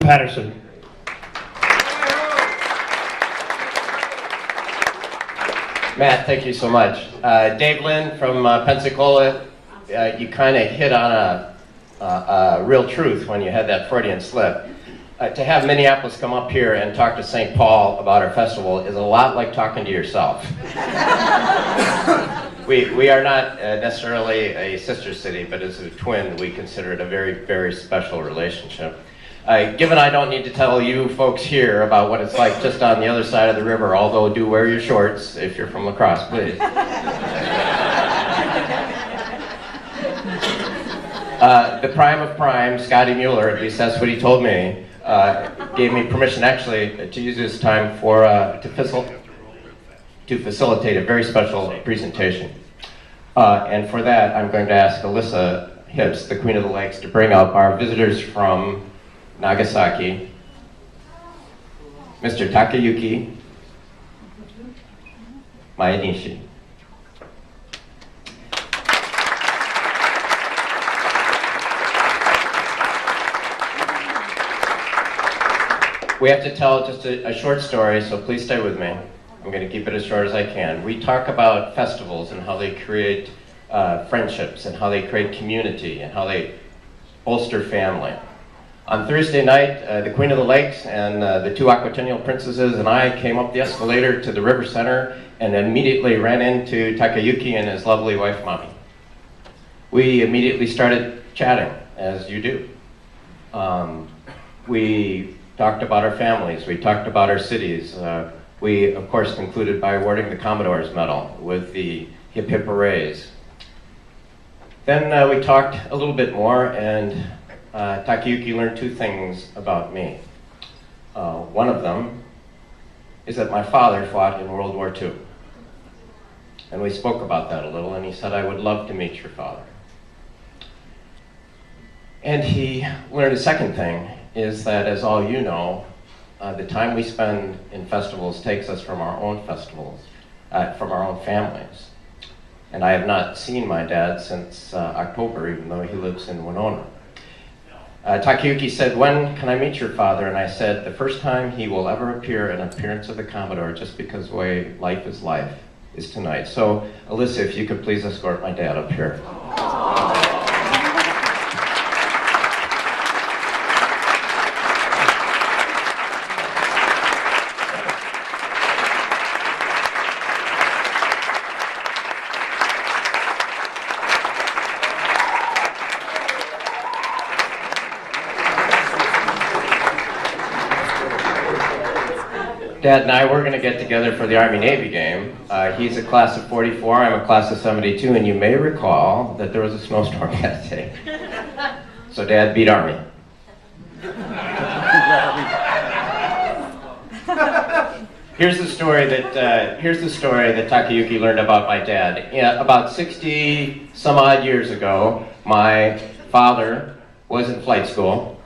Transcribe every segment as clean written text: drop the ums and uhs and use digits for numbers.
Patterson. Matt, thank you so much. Dave Lynn from Pensacola, you kind of hit on a real truth when you had that Freudian slip. To have Minneapolis come up here and talk to St. Paul about our festival is a lot like talking to yourself. We are not necessarily a sister city, but as a twin, we consider it a very, very special relationship. Given I don't need to tell you folks here about what it's like just on the other side of the river, although do wear your shorts if you're from La Crosse, please. The prime of prime, Scotty Mueller, at least that's what he told me, gave me permission actually to use this time for to facilitate a very special presentation. And for that, I'm going to ask Alyssa Hibbs, the Queen of the Lakes, to bring up our visitors from Nagasaki, Mr. Takayuki Maenishi. We have to tell just a short story, so please stay with me. I'm going to keep it as short as I can. We talk about festivals and how they create friendships and how they create community and how they bolster family. On Thursday night, the Queen of the Lakes and the two Aquatennial princesses and I came up the escalator to the River Center and immediately ran into Takayuki and his lovely wife, Mami. We immediately started chatting, as you do. We talked about our families, we talked about our cities. We, of course, concluded by awarding the Commodore's medal with the Hip Hip Hoorays. Then we talked a little bit more, and Takayuki learned two things about me. One of them is that my father fought in World War II. And we spoke about that a little, and he said, I would love to meet your father. And he learned a second thing, is that, as all you know, the time we spend in festivals takes us from our own festivals, from our own families. And I have not seen my dad since October, even though he lives in Winona. Takayuki said, when can I meet your father? And I said, the first time he will ever appear in an appearance of the Commodore, just because the way life, is tonight. So, Alyssa, if you could please escort my dad up here. Dad and I, we're going to get together for the Army-Navy game. He's a class of 44, I'm a class of 72, and you may recall that there was a snowstorm that day. So Dad beat Army. Here's the story that Takayuki learned about my dad. About 60 some odd years ago, my father was in flight school,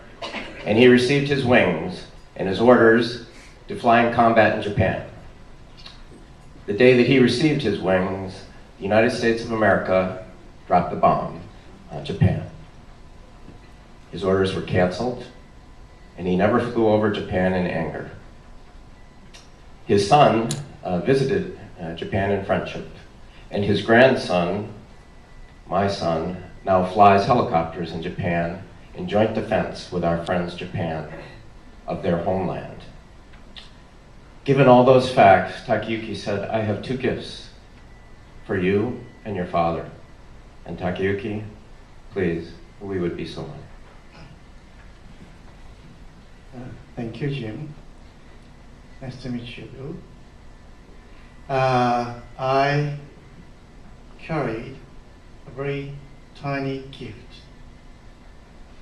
and he received his wings and his orders to fly in combat in Japan. The day that he received his wings, the United States of America dropped the bomb on Japan. His orders were canceled, and he never flew over Japan in anger. His son visited Japan in friendship, and his grandson, my son, now flies helicopters in Japan in joint defense with our friends Japan of their homeland. Given all those facts, Takayuki said, I have two gifts for you and your father. And Takayuki, please, we would be so honored. Thank you, Jim. Nice to meet you, Bill. I carried a very tiny gift,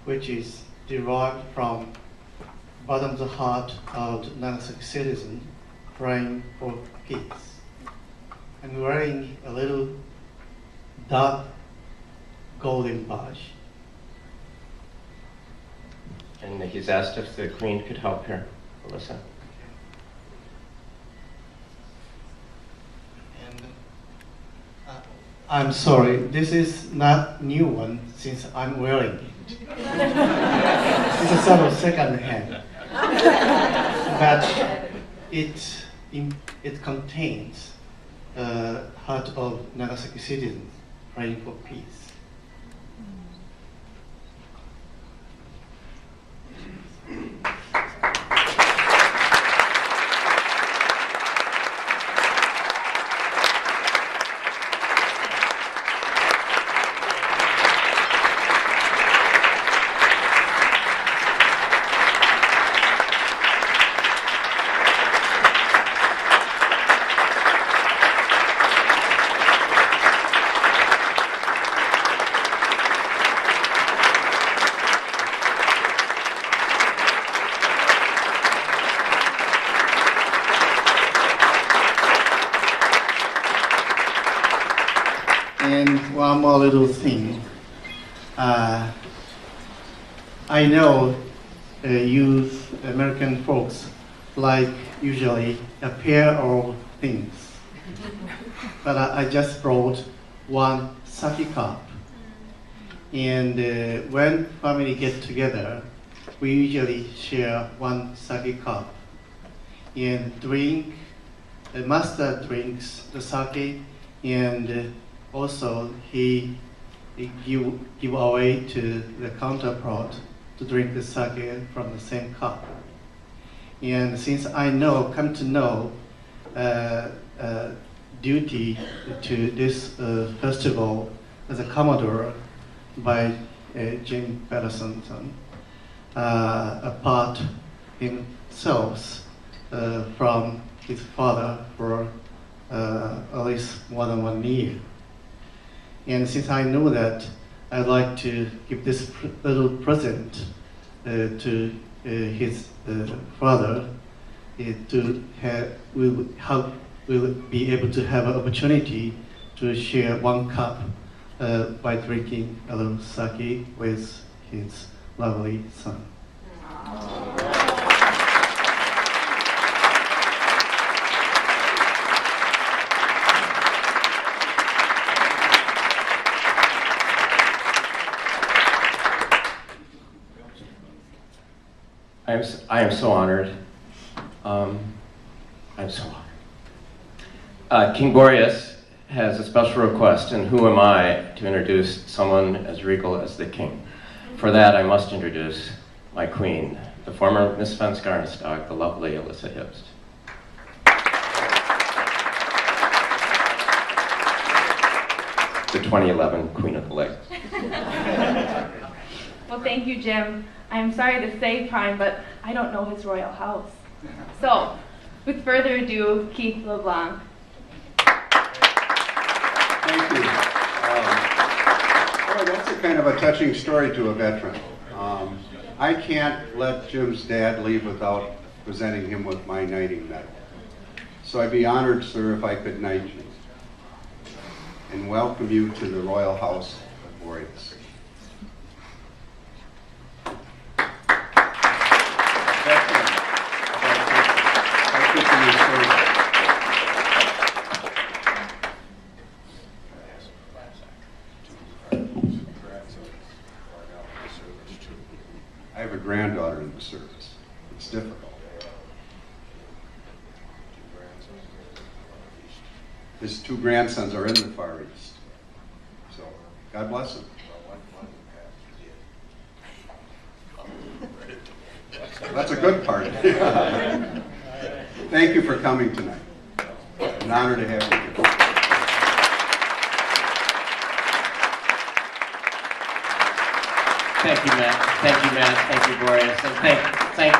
which is derived from bottom of the heart of the Nagasaki citizen praying for peace. I'm wearing a little dark golden badge. And he's asked if the Queen could help here, Alyssa. And I'm sorry, this is not new one since I'm wearing it. It's a sort of second hand. But it contains heart of Nagasaki citizens praying for peace. And one more little thing. I know you American folks like usually a pair of things. But I just brought one sake cup. And when family get together, we usually share one sake cup. And drink, the master drinks the sake, and also he give away to the counterpart to drink the sake from the same cup. And since I come to know duty to this festival as a Commodore by Jim Patterson, apart himself from his father for at least more than 1 year. And since I know that, I'd like to give this little present to his father will be able to have an opportunity to share one cup by drinking a little sake with his lovely son. I am so honored. I'm so honored. King Boreas has a special request, and who am I to introduce someone as regal as the king? For that, I must introduce my queen, the former Miss Svensk-Arnestad, the lovely Alyssa Hibbst. The 2011 Queen of the Lake. Well, thank you, Jim. I'm sorry to say, Prime, but I don't know his royal house. So, with further ado, Keith LeBlanc. Thank you. Boy, that's a kind of a touching story to a veteran. I can't let Jim's dad leave without presenting him with my knighting medal. So I'd be honored, sir, if I could knight you and welcome you to the royal house of Boreas. I have a granddaughter in the service. It's difficult. His 2 grandsons are in the Far East. So, God bless him. That's a good part. Thank you for coming tonight. An honor to have you here. Thank you, Matt. Thank you, Matt. Thank you, Boreas. And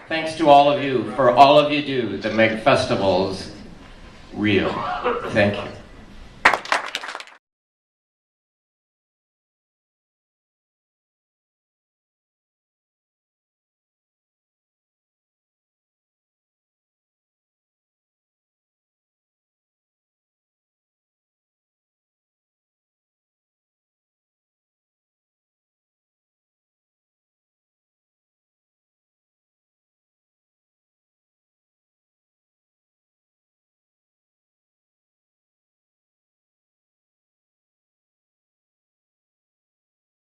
thanks to all of you for all of you do to make festivals real. Thank you.